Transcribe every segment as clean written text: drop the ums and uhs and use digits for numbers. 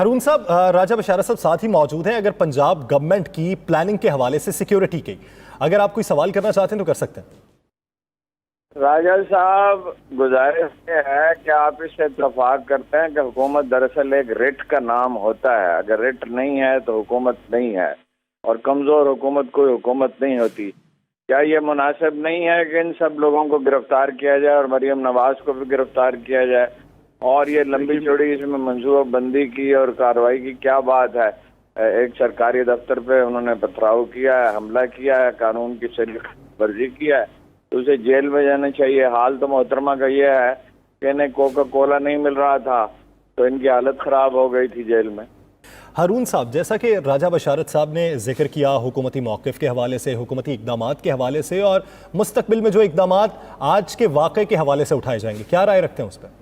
हारून साहब, राजा बशारत साहब साथ ही मौजूद हैं। अगर पंजाब गवर्नमेंट की प्लानिंग के हवाले से सिक्योरिटी की अगर आप कोई सवाल करना चाहते हैं तो कर सकते हैं। राजा साहब, गुजारिश ये है कि आप इससे इत्तफाक करते हैं कि हुकूमत दरअसल एक रिट का नाम होता है। अगर रिट नहीं है तो हुकूमत नहीं है, और कमज़ोर हुकूमत कोई हुकूमत नहीं होती। क्या ये मुनासिब नहीं है कि इन सब लोगों को गिरफ्तार किया जाए और मरीम नवाज को भी गिरफ्तार किया जाए? और ये लंबी चौड़ी इसमें मंसूबाबंदी की और कार्रवाई की क्या बात है? एक सरकारी दफ्तर पे उन्होंने पथराव किया है, हमला किया है, कानून की वर्जी किया है, तो उसे जेल में जाना चाहिए। हाल तो मोहतरमा का ये है कि इन्हें कोका कोला नहीं मिल रहा था तो इनकी हालत ख़राब हो गई थी जेल में। हारून साहब, जैसा कि राजा बशारत साहब ने जिक्र किया हुकूमती मौक़िफ़ के हवाले से, हुकूमती इक़दामात के हवाले से और मुस्तकबिल में जो इक़दामात आज के वाक़े के हवाले से उठाए जाएंगे, क्या राय रखते हैं उस पर?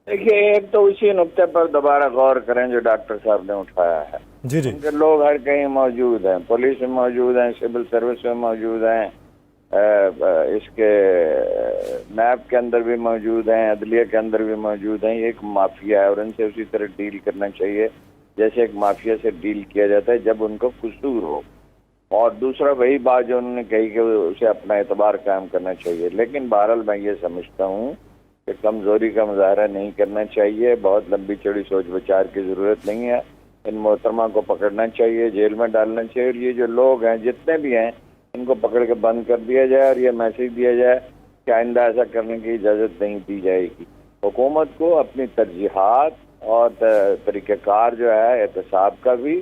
देखिए, एक तो उसी नुक्ते पर दोबारा गौर करें जो डॉक्टर साहब ने उठाया है। जी जी, उनके लोग हर कहीं मौजूद हैं, पुलिस में मौजूद हैं, सिविल सर्विस में मौजूद हैं, इसके नैब के अंदर भी मौजूद हैं, अदलिया के अंदर भी मौजूद हैं। ये एक माफिया है और इनसे उसी तरह डील करना चाहिए जैसे एक माफिया से डील किया जाता है जब उनको कसूर हो। और दूसरा वही बात जो उन्होंने कही कि उसे अपना एतबार कायम करना चाहिए। लेकिन बहरहाल मैं ये समझता हूँ कि कमजोरी का मुजाहरा नहीं करना चाहिए। बहुत लंबी चौड़ी सोच विचार की जरूरत नहीं है। इन मोहतरमा को पकड़ना चाहिए, जेल में डालना चाहिए। और ये जो लोग हैं जितने भी हैं, इनको पकड़ के बंद कर दिया जाए और ये मैसेज दिया जाए कि आइंदा ऐसा करने की इजाज़त नहीं दी जाएगी। हुकूमत को अपनी तरजीहात और तरीक़ेकार जो है एहतसाब का भी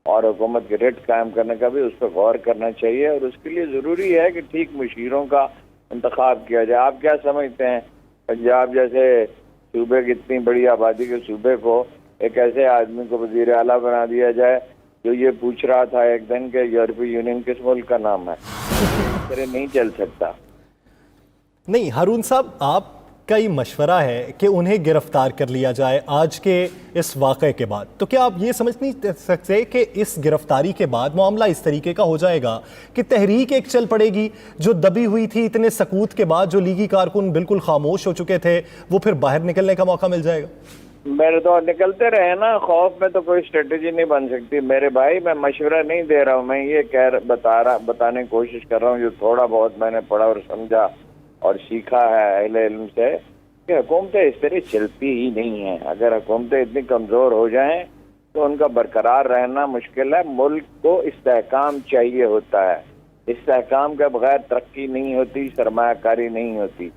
और हुकूमत के रेट कायम करने का भी उस पर गौर करना चाहिए। और उसके लिए ज़रूरी है कि ठीक मुशीरों का इंतखाब किया जाए। आप क्या समझते हैं, पंजाब जैसे सूबे की इतनी बड़ी आबादी के सूबे को एक ऐसे आदमी को वज़ीर आला बना दिया जाए जो ये पूछ रहा था एक दिन के यूरोपीय यूनियन किस मुल्क का नाम है? इस तरह नहीं चल सकता। नहीं हारून साहब, आपका ये मशवरा है कि उन्हें गिरफ्तार कर लिया जाए आज के इस वाक़े के बाद, तो क्या आप ये समझ नहीं सकते कि इस गिरफ्तारी के बाद मामला इस तरीके का हो जाएगा कि तहरीक एक चल पड़ेगी जो दबी हुई थी इतने सकूत के बाद, जो लीगी कारकुन बिल्कुल खामोश हो चुके थे, वो फिर बाहर निकलने का मौका मिल जाएगा? मेरे तो निकलते रहे ना, खौफ में तो कोई स्ट्रेटेजी नहीं बन सकती मेरे भाई। मैं मशवरा नहीं दे रहा हूँ, मैं ये बताने की कोशिश कर रहा हूँ जो थोड़ा बहुत मैंने पढ़ा और समझा और सीखा है अहले इल्म से, कि हुकूमतें इस तरह चलती ही नहीं हैं। अगर हुकूमतें इतनी कमज़ोर हो जाएं तो उनका बरकरार रहना मुश्किल है। मुल्क को इस्तेहकाम चाहिए होता है, इस्तेहकाम के बगैर तरक्की नहीं होती, सरमायाकारी नहीं होती।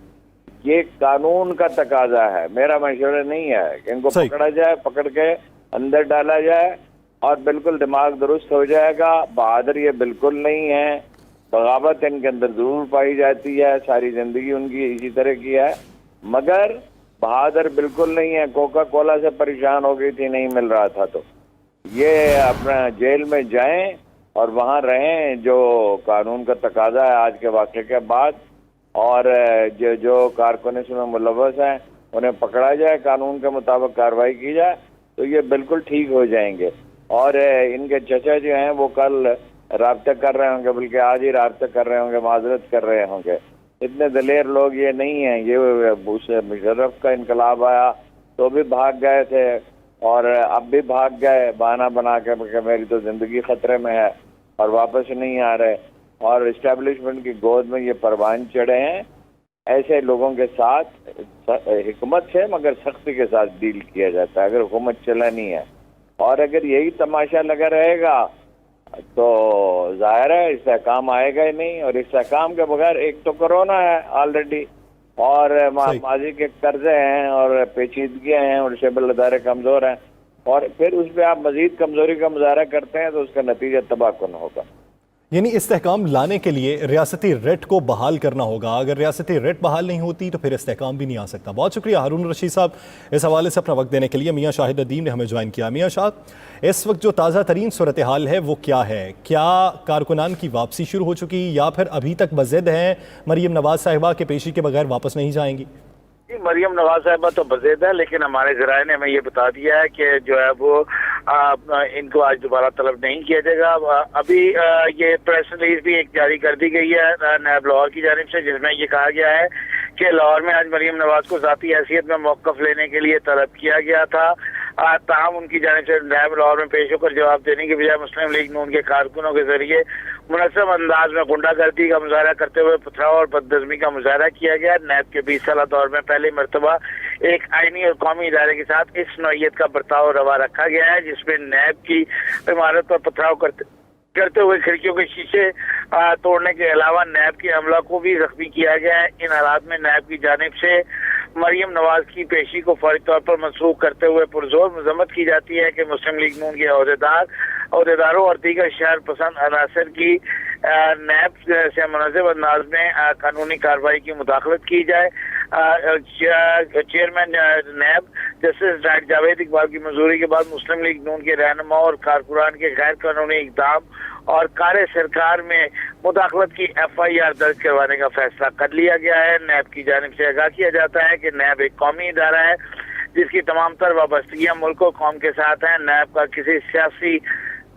ये कानून का तकाजा है। मेरा मशवरा नहीं है कि इनको पकड़ा जाए, पकड़ के अंदर डाला जाए और बिल्कुल दिमाग दुरुस्त हो जाएगा। बहादुर ये बिल्कुल नहीं है, बगावत इनके अंदर जरूर पाई जाती है, सारी जिंदगी उनकी इसी तरह की है, मगर बहादुर बिल्कुल नहीं है। कोका कोला से परेशान हो गई थी, नहीं मिल रहा था, तो ये अपना जेल में जाएं और वहाँ रहें जो कानून का तकाजा है आज के वाक़े के बाद। और जो कारकुन इसमें मुलव्वस हैं उन्हें पकड़ा जाए, कानून के मुताबिक कार्रवाई की जाए, तो ये बिल्कुल ठीक हो जाएंगे। और इनके चचा जो हैं वो कल राब्ता कर रहे होंगे, बल्कि आज ही राब्ता कर रहे होंगे, माजरत कर रहे होंगे। इतने दलेर लोग ये नहीं हैं। ये उसे मुशर्रफ का इनकलाब आया तो भी भाग गए थे और अब भी भाग गए बहाना बना के मेरी तो ज़िंदगी ख़तरे में है, और वापस नहीं आ रहे। और इस्टेब्लिशमेंट की गोद में ये परवान चढ़े हैं। ऐसे लोगों के साथ हिकमत से मगर सख्ती के साथ डील किया जाता है अगर हुकूमत चलानी है। और अगर यही तमाशा लगा रहेगा तो जाहिर है इस्तेहकाम आएगा ही नहीं। और इस्तेहकाम के बगैर एक तो कोरोना है ऑलरेडी, और माजी के कर्जे हैं और पेचीदगियाँ हैं और सिविल अदारे कमज़ोर हैं, और फिर उस पर आप मजीद कमज़ोरी का मुजाहरा करते हैं तो उसका नतीजा तबाहकुन होगा। यानी इस्तेहकाम लाने के लिए रियासती रेट को बहाल करना होगा। अगर रियासती रेट बहाल नहीं होती तो फिर इस्तेहकाम भी नहीं आ सकता। बहुत शुक्रिया हारून रशीद साहब इस हवाले से अपना वक्त देने के लिए। मियाँ शाहिद नदीम ने हमें ज्वाइन किया। मियाँ शाह, इस वक्त जो ताज़ा तरीन सूरत हाल है वो क्या है? क्या कारकुनान की वापसी शुरू हो चुकी या फिर अभी तक बज़िद हैं, मरीम नवाज साहिबा के पेशी के बगैर वापस नहीं जाएंगी? मरियम नवाज साहिबा तो बज़िद है, लेकिन हमारे ज़राए ने हमें ये बता दिया है कि जो है वो इनको आज दोबारा तलब नहीं किया जाएगा। अभी ये प्रेस रिलीज भी एक जारी कर दी गई है नायब लाहौर की जानिब से, जिसमें ये कहा गया है कि लाहौर में आज मरियम नवाज को ज़ाती हैसियत में मौक़िफ़ लेने के लिए तलब किया गया था। ताहम उनकी जानिब से नैब लाहौर में पेश होकर जवाब देने की बजाय मुस्लिम लीग नून के कारकुनों के जरिए मुनज़्ज़म अंदाज में गुंडागर्दी का मुजाहरा करते हुए पथराव और बदनज़मी का मुजाहरा किया गया। नैब के 20 साल दौर में पहली मरतबा एक आईनी और कौमी इदारे के साथ इस नौइयत का बर्ताव रवा रखा गया है, जिसमें नैब की इमारत पर पथराव करते हुए खिड़कियों के शीशे तोड़ने के अलावा नैब के अमला को भी जख्मी किया गया है। इन हालात में नैब की जानिब से मरियम नवाज की पेशी को फौरी तौर पर मनसूख करते हुए पुरजोर मजम्मत की जाती है कि मुस्लिम लीग नून के अहदेदारों और दीगर शहर पसंद अनासर की नैब से मुनज़्ज़म अंदाज में कानूनी कार्रवाई की मुदाखलत की जाए। चेयरमैन नैब जस्टिस डॉक्टर जावेद इकबाल की मंजूरी के बाद मुस्लिम लीग नून के रहनुमा और कारकुनान के गैर कानूनी इकदाम और कार्य सरकार में मुदाखलत की FIR दर्ज करवाने का फैसला कर लिया गया है। नैब की जानिब से आगाह किया जाता है कि नैब एक कौमी इदारा है जिसकी तमाम तर वाबस्तगियाँ मुल्क और कौम के साथ हैं। नैब का किसी सियासी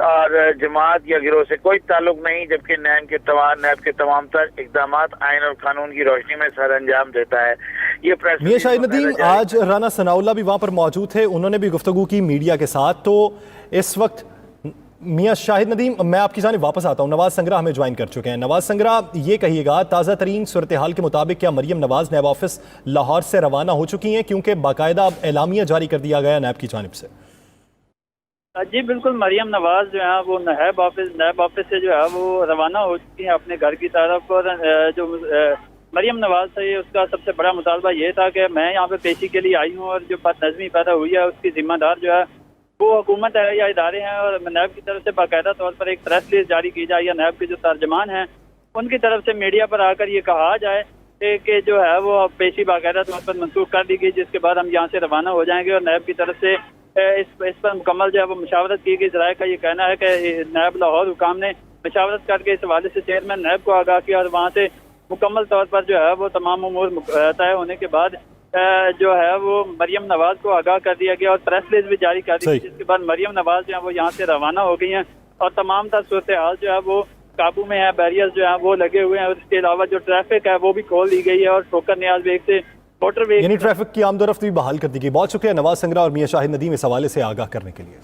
और जमात या गिरोह से कोई ताल्लुक नहीं, जबकि नैब के तमाम तर इकदाम आइन और कानून की रोशनी में सर अंजाम देता है। ये प्रेस मियां शाहिद नदीम, आज राना सनाउल्लाह भी वहां पर मौजूद थे, उन्होंने भी गुफ्तगू की मीडिया के साथ। तो इस वक्त मियां शाहिद नदीम, मैं आपकी जानिब वापस आता हूं। नवाज संगरा हमें ज्वाइन कर चुके हैं। नवाज संगरा, ये कहिएगा, ताज़ा तरीन सूरत हाल के मुताबिक क्या मरियम नवाज नैब ऑफिस लाहौर से रवाना हो चुकी हैं, क्योंकि बाकायदा अब एलामिया जारी कर दिया गया नैब की जानिब से? जी बिल्कुल, मरियम नवाज जो है वो नैब ऑफिस से जो है वो रवाना हो चुकी है अपने घर की तरफ। और जो मरियम नवाज से उसका सबसे बड़ा मुतालबा ये था कि मैं यहाँ पे पेशी के लिए आई हूँ और जो बदनज़मी पैदा हुई है उसकी जिम्मेदार जो है वो हुकूमत है या इदारे हैं, और नैब की तरफ से बाकायदा तौर पर एक प्रेस रिलीज जारी की जाए या नैब के जो तर्जमान हैं उनकी तरफ से मीडिया पर आकर ये कहा जाए कि जो है वो पेशी बाकायदा तौर पर मनसूख कर दी गई, जिसके बाद हम यहाँ से रवाना हो जाएंगे। और नैब की तरफ से इस पर मुकम्मल जो है वो मशावरत की गई। ज़राए का ये कहना है कि नैब लाहौर हुकाम ने मशावरत करके इस हवाले से चेयरमैन नैब को आगाह किया और वहाँ से मुकम्मल तौर पर जो है वो तमाम उमूर तय होने के बाद जो है वो मरियम नवाज को आगाह कर दिया गया और प्रेस रिलीज भी जारी कर दी गई, जिसके बाद मरियम नवाज जो है वो यहाँ से रवाना हो गई हैं और तमाम तर सूरत हाल जो है वो काबू में है। बैरियर्स जो है वो लगे हुए हैं और इसके अलावा जो ट्रैफिक है वो भी खोल दी गई है और ठोकर नियाज बेग से मोटरवे यानी ट्रैफिक की आमदोरफ्त भी बहाल कर दी गई। बहुत शुक्रिया नवाज संगरा और मियां शाहिद नदीम इस हवाले से आगाह करने के लिए।